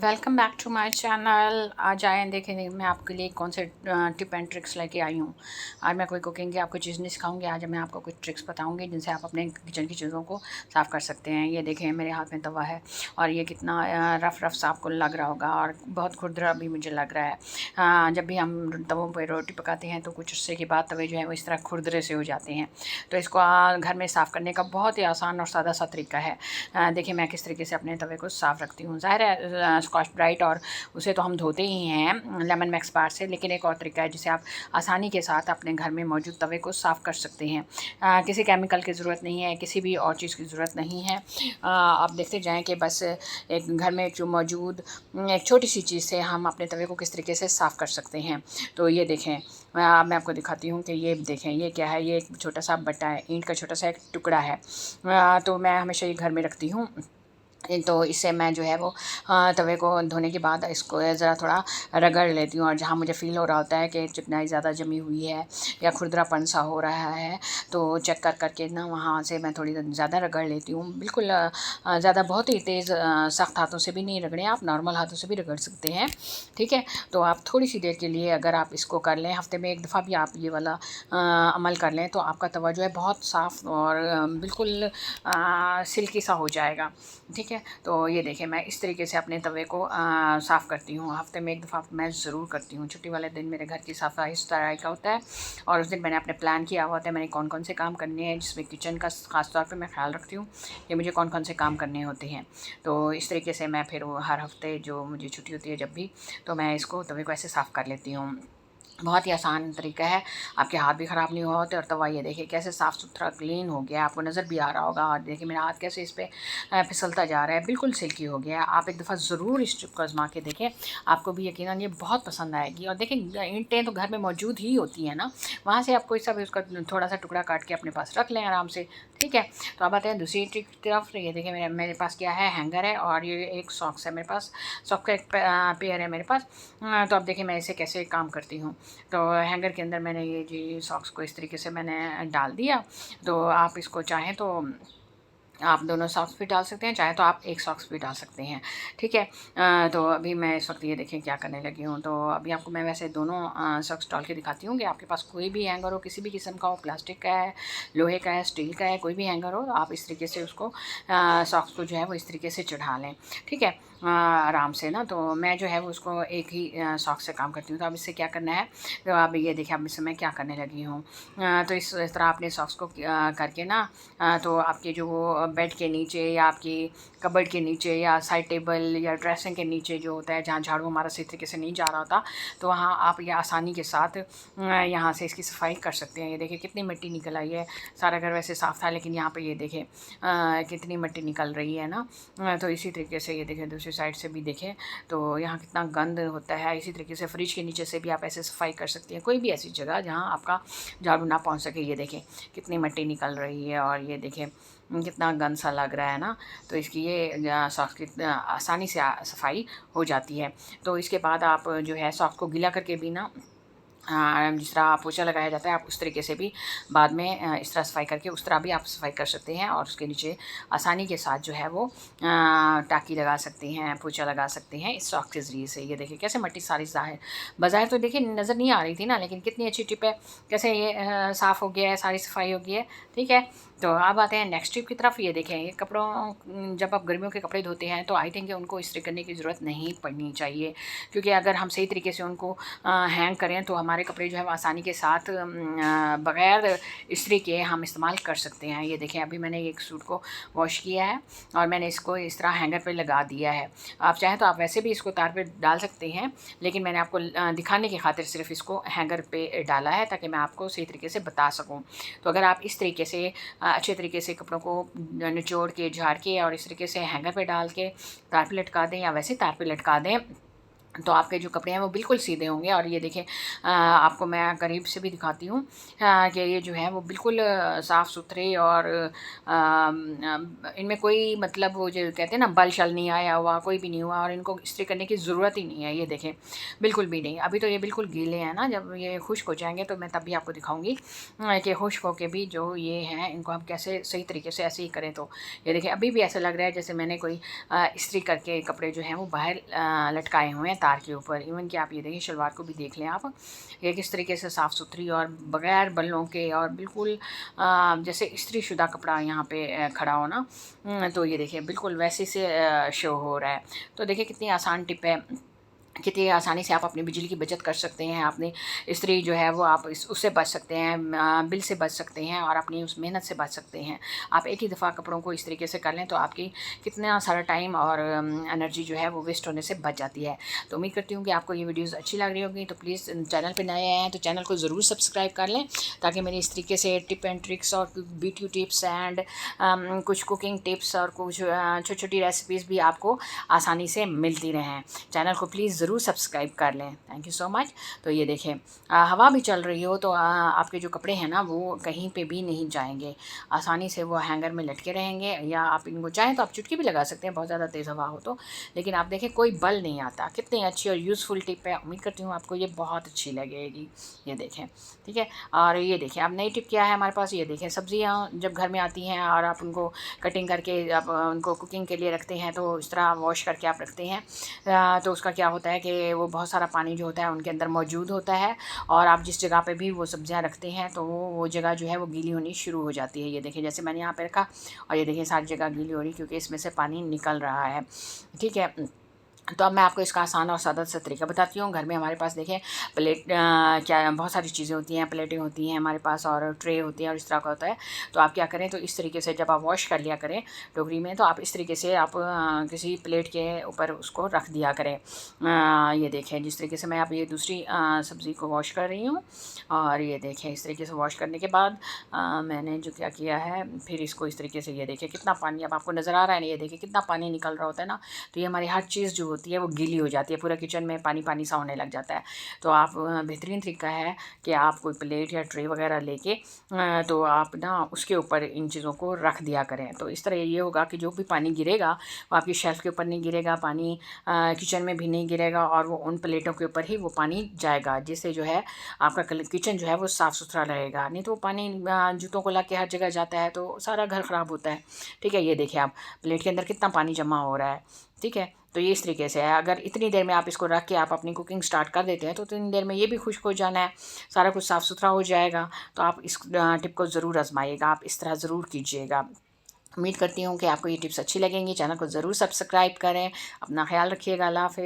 Welcome back to my channel. आज आए हैं देखें मैं आपके लिए कौन से टिप एंड ट्रिक्स लेके आई हूँ। आज मैं कोई कुकिंग की आपको चीज़ नहीं सिखाऊंगी। आज मैं आपको कुछ ट्रिक्स बताऊंगी जिनसे आप अपने किचन की चीज़ों को साफ़ कर सकते हैं। ये देखें मेरे हाथ में तवा है और ये कितना रफ़ सा आपको लग रहा होगा और बहुत खुरदरा भी मुझे लग रहा है। जब भी हम तवों पर रोटी पकाते हैं तो कुछ उससे के बाद तवे जो है वो इस तरह खुरदरे से हो जाते हैं। तो इसको घर में साफ़ करने का बहुत ही आसान और सादा सा तरीका है। देखिए मैं किस तरीके से अपने तवे को साफ़ रखती हूँ। ज़ाहिर है स्कॉच ब्राइट और उसे तो हम धोते ही हैं लेमन मैक्स बार से, लेकिन एक और तरीका है जिसे आप आसानी के साथ अपने घर में मौजूद तवे को साफ़ कर सकते हैं। किसी केमिकल की ज़रूरत नहीं है, किसी भी और चीज़ की ज़रूरत नहीं है। आप देखते जाएं कि बस एक घर में जो मौजूद एक छोटी सी चीज़ से हम अपने तवे को किस तरीके से साफ़ कर सकते हैं। तो ये देखें मैं आपको दिखाती हूँ कि ये देखें ये क्या है। ये एक छोटा सा बट्टा है, ईंट का छोटा सा एक टुकड़ा है। तो मैं हमेशा ये घर में रखती हूँ। तो इससे मैं जो है वो तवे को धोने के बाद इसको ज़रा थोड़ा रगड़ लेती हूँ और जहाँ मुझे फ़ील हो रहा होता है कि चिकनाई ज़्यादा जमी हुई है या खुरदरापन सा हो रहा है तो चेक करके ना वहाँ से मैं थोड़ी ज़्यादा रगड़ लेती हूँ। बिल्कुल ज़्यादा बहुत ही तेज़ सख्त हाथों से भी नहीं रगड़ें, आप नॉर्मल हाथों से भी रगड़ सकते हैं। ठीक है, तो आप थोड़ी सी देर के लिए अगर आप इसको कर लें, हफ्ते में एक दफ़ा भी आप ये वाला अमल कर लें तो आपका तवा जो है बहुत साफ़ और बिल्कुल सिल्की सा हो जाएगा। ठीक है, तो ये देखें मैं इस तरीके से अपने तवे को साफ़ करती हूँ। हफ्ते में एक दफ़ा मैं ज़रूर करती हूँ। छुट्टी वाले दिन मेरे घर की सफाई इस तरह का होता है और उस दिन मैंने अपने प्लान किया हुआ होता है मैंने कौन कौन से काम करने हैं, जिसमें किचन का ख़ास तौर पे मैं ख्याल रखती हूँ कि मुझे कौन कौन से काम करने होते हैं। तो इस तरीके से मैं फिर वो हर हफ्ते जो मुझे छुट्टी होती है जब भी, तो मैं इसको तवे को ऐसे साफ़ कर लेती हूँ। बहुत ही आसान तरीका है, आपके हाथ भी ख़राब नहीं हुआ होते। और तवा ये देखिए कैसे साफ़ सुथरा क्लीन हो गया, आपको नज़र भी आ रहा होगा। और देखिए मेरा हाथ कैसे इस पर फिसलता जा रहा है, बिल्कुल सिल्की हो गया है। आप एक दफ़ा ज़रूर इस ट्रिक को आज़मा के देखें, आपको भी यकीनन ये बहुत पसंद आएगी। और देखिए ईंटें तो घर में मौजूद ही होती हैं ना, वहाँ से आप कोई सा भी उसका थोड़ा सा टुकड़ा काट के अपने पास रख लें आराम से। ठीक है, तो अब आते हैं दूसरी ट्रिक की तरफ। ये देखिए मेरे पास क्या है, हैंगर है और ये एक सॉक्स है मेरे पास। सॉक्स का एक पेयर है मेरे पास। तो अब देखिए मैं इसे कैसे काम करती हूँ। तो हैंगर के अंदर मैंने ये जी सॉक्स को इस तरीके से मैंने डाल दिया। तो आप इसको चाहें तो आप दोनों सॉक्स भी डाल सकते हैं, चाहे तो आप एक सॉक्स भी डाल सकते हैं। ठीक है, तो अभी मैं इस वक्त ये देखें क्या करने लगी हूँ। तो अभी आपको मैं वैसे दोनों सॉक्स डाल के दिखाती हूँ कि आपके पास कोई भी हैंगर हो, किसी भी किस्म का हो, प्लास्टिक का है, लोहे का है, स्टील का है, कोई भी हैंगर हो, आप इस तरीके से उसको सॉक्स को जो है वो इस तरीके से चढ़ा लें। ठीक है, आराम से ना। तो मैं जो है वो उसको एक ही सॉक्स से काम करती हूँ। तो अब इससे क्या करना है, तो अब ये देखिए अब इससे मैं क्या करने लगी हूँ। तो इस तरह अपने सॉक्स को करके ना तो आपके जो वो बेड के नीचे या आपकी कबर्ड के नीचे या साइड टेबल या ड्रेसिंग के नीचे जो होता है जहाँ झाड़ू हमारा सही तरीके से नहीं जा रहा होता, तो वहाँ आप ये आसानी के साथ यहाँ से इसकी सफाई कर सकते हैं। ये देखिए कितनी मिट्टी निकल आई है। सारा घर वैसे साफ़ था लेकिन यहाँ पे ये देखें कितनी मिट्टी निकल रही है ना। तो इसी तरीके से ये देखें दूसरी साइड से भी देखें तो यहाँ कितना गंद होता है। इसी तरीके से फ्रिज के नीचे से भी आप ऐसे सफाई कर सकती हैं, कोई भी ऐसी जगह जहाँ आपका झाड़ू ना पहुँच सके। ये देखें कितनी मिट्टी निकल रही है और ये देखें कितना गंद सा लग रहा है ना। तो इसकी ये सॉक्स की आसानी से सफाई हो जाती है। तो इसके बाद आप जो है सॉक्स को गीला करके भी ना जिस तरह पोछा लगाया जाता है आप उस तरीके से भी बाद में इस तरह सफाई करके उस तरह भी आप सफाई कर सकते हैं। और उसके नीचे आसानी के साथ जो है वो टाँकी लगा सकते हैं, पोछा लगा सकते हैं इस सॉक्स के ज़रिए से। ये देखिए कैसे मिट्टी सारी ज़ाहिर बाज़ाहिर तो देखिए नज़र नहीं आ रही थी ना, लेकिन कितनी अच्छी टिप है, कैसे ये साफ़ हो गया है, सारी सफाई हो गई है। ठीक है, तो अब आते हैं नेक्स्ट टिप की तरफ। ये देखें ये कपड़ों जब आप गर्मियों के कपड़े धोते हैं तो आई थिंक उनको इस्त्री करने की ज़रूरत नहीं पड़नी चाहिए, क्योंकि अगर हम सही तरीके से उनको हैंग करें तो हमारे कपड़े जो है वो आसानी के साथ बग़ैर इस्त्री के हम इस्तेमाल कर सकते हैं। ये देखें अभी मैंने एक सूट को वॉश किया है और मैंने इसको इस तरह हैंगर पे लगा दिया है। आप चाहें तो आप वैसे भी इसको तार पे डाल सकते हैं, लेकिन मैंने आपको दिखाने की खातिर सिर्फ इसको हैंगर पे डाला है ताकि मैं आपको सही तरीके से बता सकूँ। तो अगर आप इस तरीके से अच्छे तरीके से कपड़ों को निचोड़ के झाड़ के और इस तरीके से हैंगर पे डाल के तार पे लटका दें या वैसे तार पे लटका दें तो आपके जो कपड़े हैं वो बिल्कुल सीधे होंगे। और ये देखिए आपको मैं करीब से भी दिखाती हूँ कि ये जो है वो बिल्कुल साफ़ सुथरे और इनमें कोई मतलब वो जो कहते हैं ना बल शल नहीं आया हुआ, कोई भी नहीं हुआ, और इनको इस्त्री करने की ज़रूरत ही नहीं है। ये देखें बिल्कुल भी नहीं। अभी तो ये बिल्कुल गीले हैं ना, जब ये खुश्क हो जाएंगे तो मैं तब भी आपको दिखाऊंगी कि खुश्क होके भी जो ये हैं इनको हम कैसे सही तरीके से ऐसे ही करें। तो ये देखें अभी भी ऐसा लग रहा है जैसे मैंने कोई इस्त्री करके कपड़े जो हैं वो बाहर लटकाए हुए हैं तार के ऊपर। इवन कि आप ये देखिए शलवार को भी देख लें आप, ये किस तरीके से साफ़ सुथरी और बग़ैर बल्लों के और बिल्कुल जैसे इस्त्री शुदा कपड़ा यहाँ पे खड़ा हो ना। तो ये देखिए बिल्कुल वैसे से शो हो रहा है। तो देखिए कितनी आसान टिप है, कितनी आसानी से आप अपनी बिजली की बचत कर सकते हैं। अपनी इस्त्री जो है वो आप उससे बच सकते हैं, बिल से बच सकते हैं और अपनी उस मेहनत से बच सकते हैं। आप एक ही दफ़ा कपड़ों को इस तरीके से कर लें तो आपकी कितना सारा टाइम और एनर्जी जो है वो वेस्ट होने से बच जाती है। तो उम्मीद करती हूँ कि आपको ये वीडियोज़ अच्छी लग रही होगी। तो प्लीज़ चैनल पर नए आए हैं तो चैनल को ज़रूर सब्सक्राइब कर लें, ताकि मेरी इस तरीके से टिप एंड ट्रिक्स और ब्यूटी टिप्स एंड कुछ कुकिंग टिप्स और कुछ छोटी छोटी रेसिपीज़ भी आपको आसानी से मिलती रहें। चैनल को प्लीज़ ज़रूर सब्सक्राइब कर लें। Thank you so much. तो ये देखें हवा भी चल रही हो तो आपके जो कपड़े हैं ना वो कहीं पे भी नहीं जाएंगे, आसानी से वो हैंगर में लटके रहेंगे। या आप इनको चाहें तो आप चुटकी भी लगा सकते हैं, बहुत ज़्यादा तेज़ हवा हो तो, लेकिन आप देखें कोई बल नहीं आता। कितनी अच्छी और यूज़फुल टिप है, उम्मीद करती हूँ आपको ये बहुत अच्छी लगेगी। ये देखें ठीक है। और ये देखें अब नई टिप क्या है हमारे पास, ये देखें सब्ज़ियाँ जब घर में आती हैं और आप उनको कटिंग करके आप उनको कुकिंग के लिए रखते हैं तो इस तरह वॉश करके आप रखते हैं तो उसका क्या होता है कि वो बहुत सारा पानी जो होता है उनके अंदर मौजूद होता है, और आप जिस जगह पे भी वो सब्ज़ियाँ रखते हैं तो वो जगह जो है वो गीली होनी शुरू हो जाती है। ये देखिए जैसे मैंने यहाँ पे रखा और ये देखिए सारी जगह गीली हो रही क्योंकि इसमें से पानी निकल रहा है। ठीक है। तो अब मैं आपको इसका आसान और सादा सा तरीका बताती हूँ। घर में हमारे पास देखें प्लेट क्या बहुत सारी चीज़ें होती हैं, प्लेटें होती हैं हमारे पास और ट्रे होती हैं और इस तरह का होता है। तो आप क्या करें, तो इस तरीके से जब आप वॉश कर लिया करें टोकरी में, तो आप इस तरीके से आप किसी प्लेट के ऊपर उसको रख दिया करें। ये देखें जिस तरीके से मैं आप ये दूसरी सब्ज़ी को वॉश कर रही हूँ, और ये देखें इस तरीके से वॉश करने के बाद मैंने जो क्या किया है फिर इसको इस तरीके से, ये देखिए कितना पानी अब आपको नज़र आ रहा है ना, ये देखिए कितना पानी निकल रहा होता है ना। तो ये हमारी हर चीज़ जो होती है वो गीली हो जाती है, पूरा किचन में पानी पानी सा होने लग जाता है। तो आप बेहतरीन तरीका है कि आप कोई प्लेट या ट्रे वगैरह लेके तो आप ना उसके ऊपर इन चीज़ों को रख दिया करें। तो इस तरह ये होगा कि जो भी पानी गिरेगा वो आपकी शेल्फ़ के ऊपर नहीं गिरेगा, पानी किचन में भी नहीं गिरेगा, और वो उन प्लेटों के ऊपर ही वो पानी जाएगा, जिससे जो है आपका किचन जो है वो साफ़ सुथरा रहेगा। नहीं तो वो पानी जूतों को लग के हर जगह जाता है तो सारा घर ख़राब होता है। ठीक है। ये देखिए आप प्लेट के अंदर कितना पानी जमा हो रहा है। ठीक है। तो ये इस तरीके से है, अगर इतनी देर में आप इसको रख के आप अपनी कुकिंग स्टार्ट कर देते हैं तो इतनी देर में ये भी खुश्क हो जाना है, सारा कुछ साफ़ सुथरा हो जाएगा। तो आप इस टिप को ज़रूर आजमाइएगा, आप इस तरह ज़रूर कीजिएगा। उम्मीद करती हूँ कि आपको ये टिप्स अच्छी लगेंगी। चैनल को ज़रूर सब्सक्राइब करें। अपना ख्याल रखिएगा। अल्लाह हाफ़िज़।